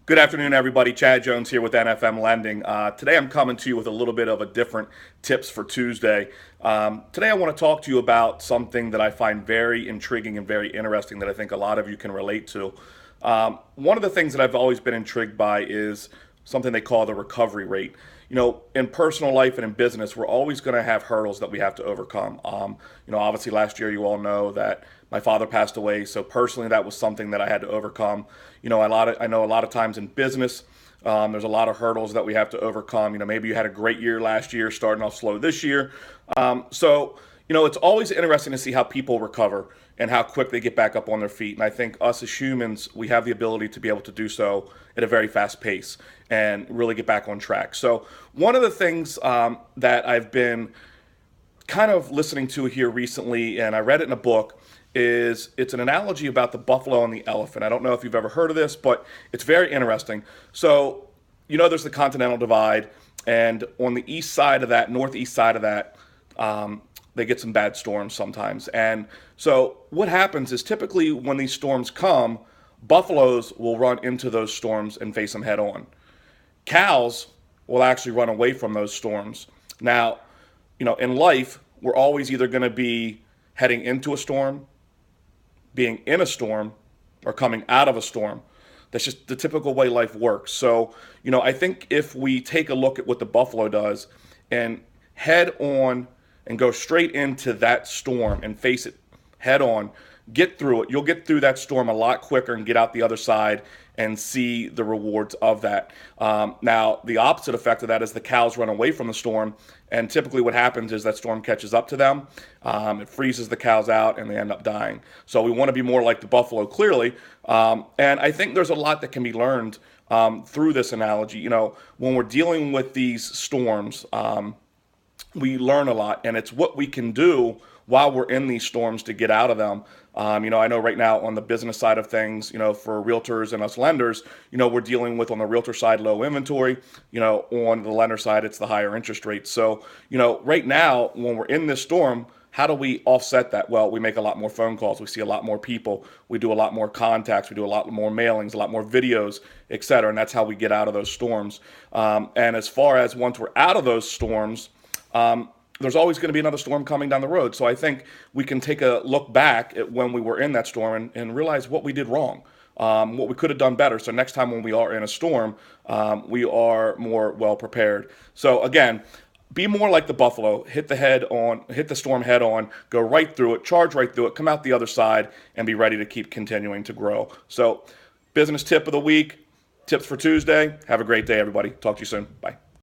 Good afternoon, everybody. Chad Jones here with NFM Lending. Today I'm coming to you with a little bit of a different tips for Tuesday. Today I want to talk to you about something that I find very intriguing and very interesting that I think a lot of you can relate to. One of the things that I've always been intrigued by is something they call the recovery rate. In personal life and in business, we're always going to have hurdles that we have to overcome. Obviously last year you all know that my father passed away, so personally that was something that I had to overcome. I know a lot of times in business, there's a lot of hurdles that we have to overcome. Maybe you had a great year last year, starting off slow this year. It's always interesting to see how people recover and how quick they get back up on their feet. And I think us as humans, we have the ability to be able to do so at a very fast pace and really get back on track. So one of the things that I've been kind of listening to here recently, and I read it in a book, is it's an analogy about the buffalo and the elephant. I don't know if you've ever heard of this, but it's very interesting. So, there's the Continental Divide, and on the east side of that, northeast side of that, they get some bad storms sometimes. And so what happens is typically when these storms come, buffaloes will run into those storms and face them head on. Cows will actually run away from those storms. Now, in life, we're always either going to be heading into a storm, being in a storm, or coming out of a storm. That's just the typical way life works. So, I think if we take a look at what the buffalo does and head on and go straight into that storm and face it head on, get through it, you'll get through that storm a lot quicker and get out the other side and see the rewards of that. Now, the opposite effect of that is the cows run away from the storm, and typically what happens is that storm catches up to them, it freezes the cows out, and they end up dying. So we want to be more like the buffalo, clearly, and I think there's a lot that can be learned through this analogy. When we're dealing with these storms, we learn a lot, and it's what we can do while we're in these storms to get out of them. I know right now on the business side of things, for realtors and us lenders, we're dealing with, on the realtor side, low inventory. On the lender side, it's the higher interest rates. So, right now, when we're in this storm, how do we offset that? Well, we make a lot more phone calls. We see a lot more people. We do a lot more contacts. We do a lot more mailings, a lot more videos, et cetera. And that's how we get out of those storms. And as far as once we're out of those storms, there's always going to be another storm coming down the road. So I think we can take a look back at when we were in that storm and realize what we did wrong, what we could have done better. So next time when we are in a storm, we are more well prepared. So again, be more like the buffalo, hit the storm head on, go right through it, charge right through it, come out the other side, and be ready to keep continuing to grow. So business tip of the week, tips for Tuesday. Have a great day, everybody. Talk to you soon. Bye.